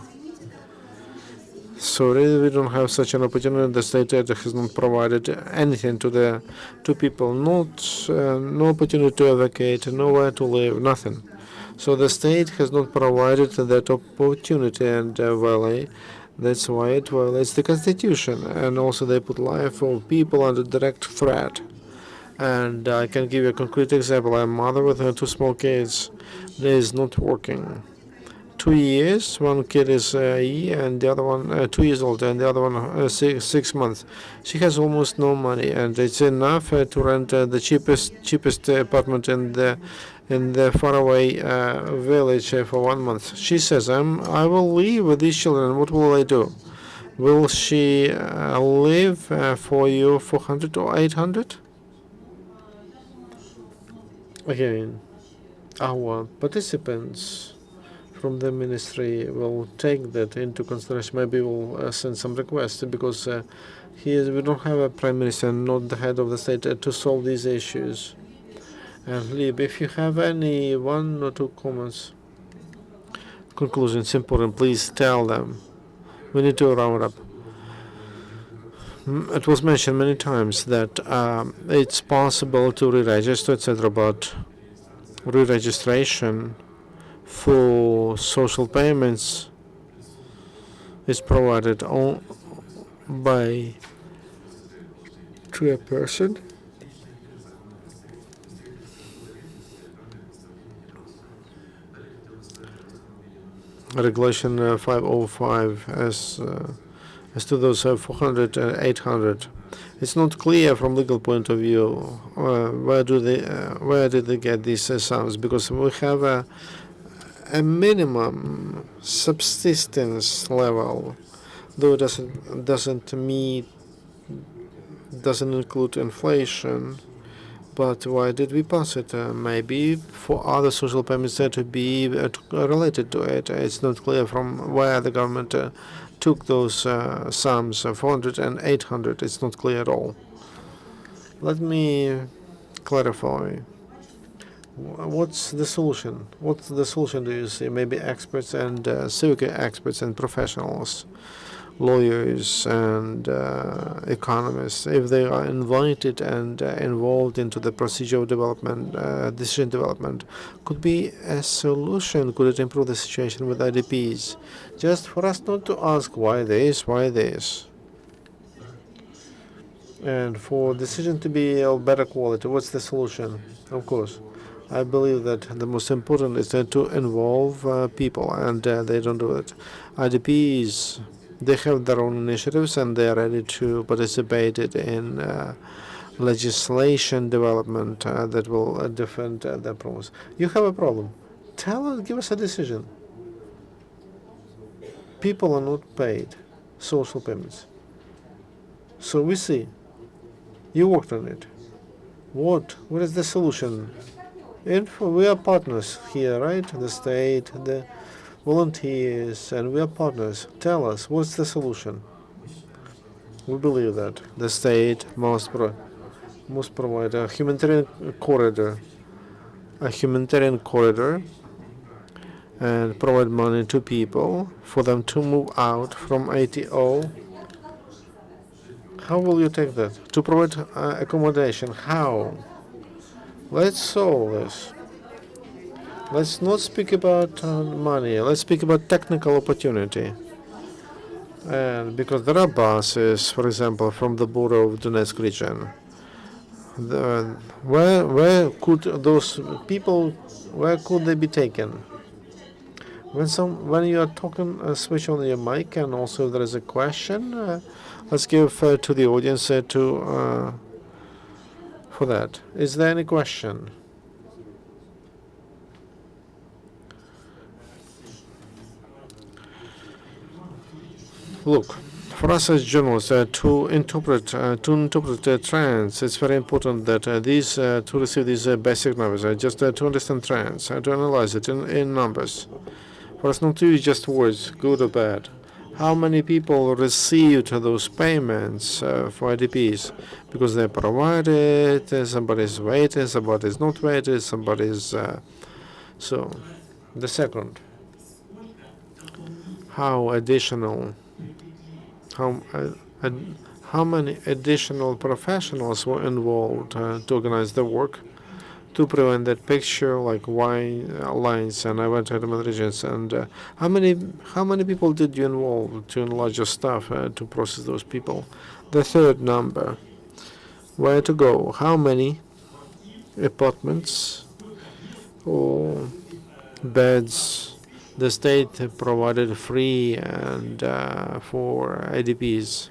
So really we don't have such an opportunity. The state has not provided anything to the people, no opportunity to evacuate, nowhere to live, nothing. So the state has not provided that opportunity, and that's why it violates the constitution, and also they put life of people under direct threat. And I can give you a concrete example. I'm a mother with her 2 small kids. It is not working. 2 years, one kid is a year, and the other one 2 years old, and the other one 6 months. She has almost no money, and it's enough to rent the cheapest apartment in the faraway village for 1 month. She says, I will leave with these children. What will I do? Will she live for you 400 or 800? Again, our participants from the ministry will take that into consideration. Maybe we'll send some requests, because we don't have a prime minister, not the head of the state, to solve these issues. And Glib, if you have any 1 or 2 comments, conclusions, important, please tell them. We need to round up. It was mentioned many times that it's possible to re-register, etc., but re-registration for social payments is provided by to a person. Regulation 505 as to those 400 and 800. It's not clear from legal point of view where did they get these sums, because we have a minimum subsistence level, though it doesn't include inflation. But why did we pass it? Maybe for other social payments to be related to it. It's not clear from where the government took those sums, 400 and 800. It's not clear at all. Let me clarify. What's the solution? What's the solution, do you see? Maybe experts and civic experts and professionals, lawyers and economists, if they are invited and involved into the procedure of development, decision development, could be a solution. Could it improve the situation with IDPs? Just for us not to ask why this, and for decision to be of better quality. What's the solution? Of course, I believe that the most important is to involve people, and they don't do it. IDPs, they have their own initiatives, and they are ready to participate in legislation development that will defend their problems. You have a problem. Tell us, give us a decision. People are not paid social payments. So we see. You worked on it. What is the solution? We are partners here, right? The state, the volunteers, and we are partners. Tell us, what's the solution? We believe that the state must provide a humanitarian corridor, and provide money to people for them to move out from ATO. How will you take that? To provide accommodation, how? Let's solve this. Let's not speak about money. Let's speak about technical opportunity. And because there are buses, for example, from the border of Donetsk region, where could those people, where could they be taken? When you are talking, switch on your mic, and also if there is a question, let's give to the audience for that. Is there any question? Look, for us as journalists, to interpret trends, it's very important that to receive these basic numbers, just to understand trends, to analyze it in numbers. For us not to use just words, good or bad. How many people received those payments for IDPs? Because they're provided, somebody's waiting, somebody's not waiting, somebody's... So, the second, how additional how how many additional professionals were involved to organize the work to prevent that picture, like wine lines and event regions, and how many people did you involve to enlarge your staff to process those people? The third number, where to go? How many apartments or beds the state provided free and for IDPs?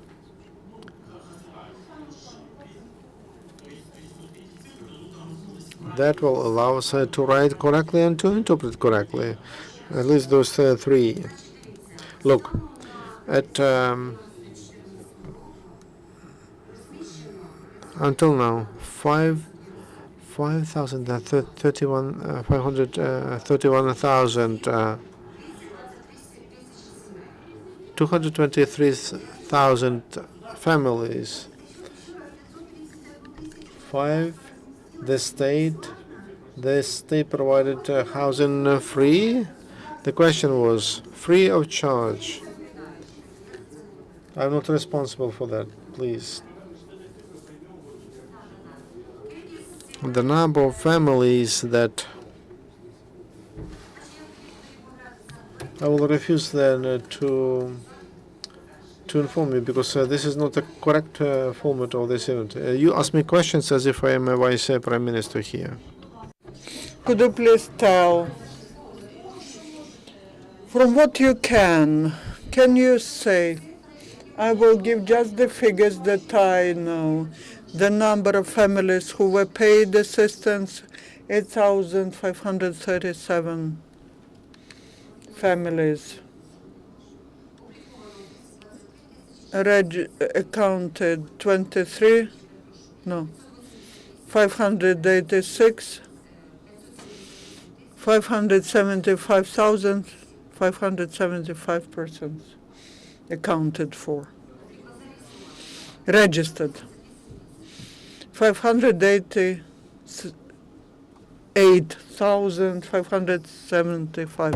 That will allow us to write correctly and to interpret correctly. At least those three. Look, at until now, 223,000 families. The state provided housing free. The question was free of charge. I'm not responsible for that, please. The number of families that I will refuse then to inform you, because this is not the correct format of this event. You ask me questions as if I am a vice prime minister here. Could you please tell, from what you can you say, I will give just the figures that I know, the number of families who were paid assistance, 8,537 families. Accounted 586, 575,575 persons accounted for. Registered 588,575.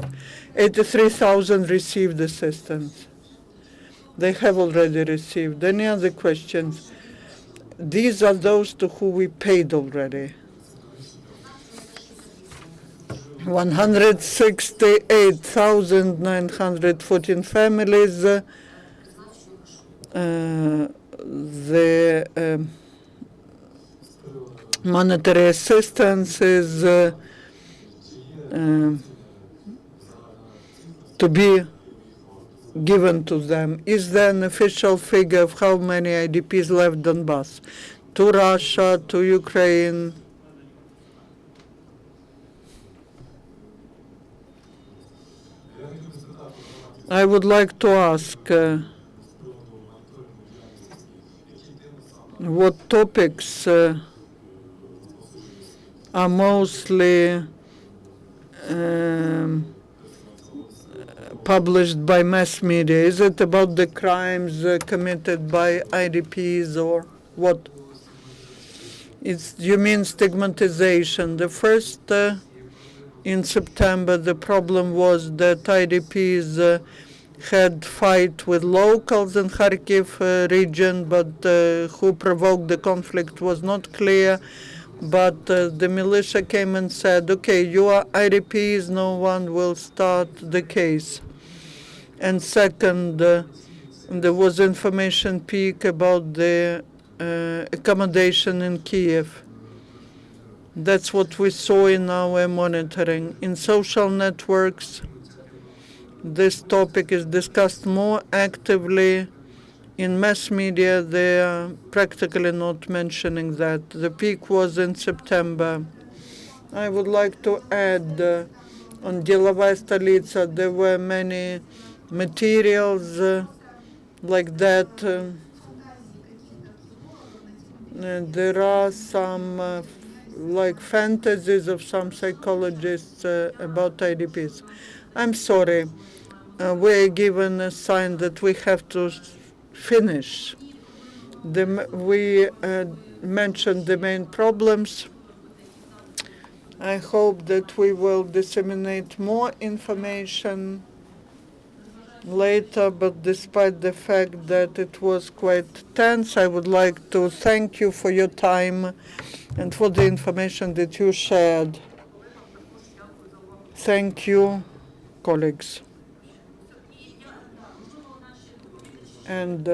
83,000 received assistance. They have already received. Any other questions? These are those to who we paid already. 168,914 families. The monetary assistance is to be given to them. Is there an official figure of how many IDPs left Donbass? To Russia, to Ukraine? I would like to ask what topics are mostly published by mass media. Is it about the crimes committed by IDPs or what? You mean stigmatization. The first, in September, the problem was that IDPs had fight with locals in Kharkiv region, but who provoked the conflict was not clear. But the militia came and said, okay, you are IDPs, no one will start the case. And second, there was information peak about the accommodation in Kiev. That's what we saw in our monitoring. In social networks, this topic is discussed more actively. In mass media, they are practically not mentioning that. The peak was in September. I would like to add, on Delovaya Stolitsa, there were many materials like that. There are some like fantasies of some psychologists about IDPs. I'm sorry, we're given a sign that we have to finish. We mentioned the main problems. I hope that we will disseminate more information later, but despite the fact that it was quite tense, I would like to thank you for your time and for the information that you shared. Thank you, colleagues. And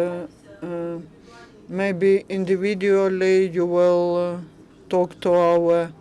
maybe individually you will talk to our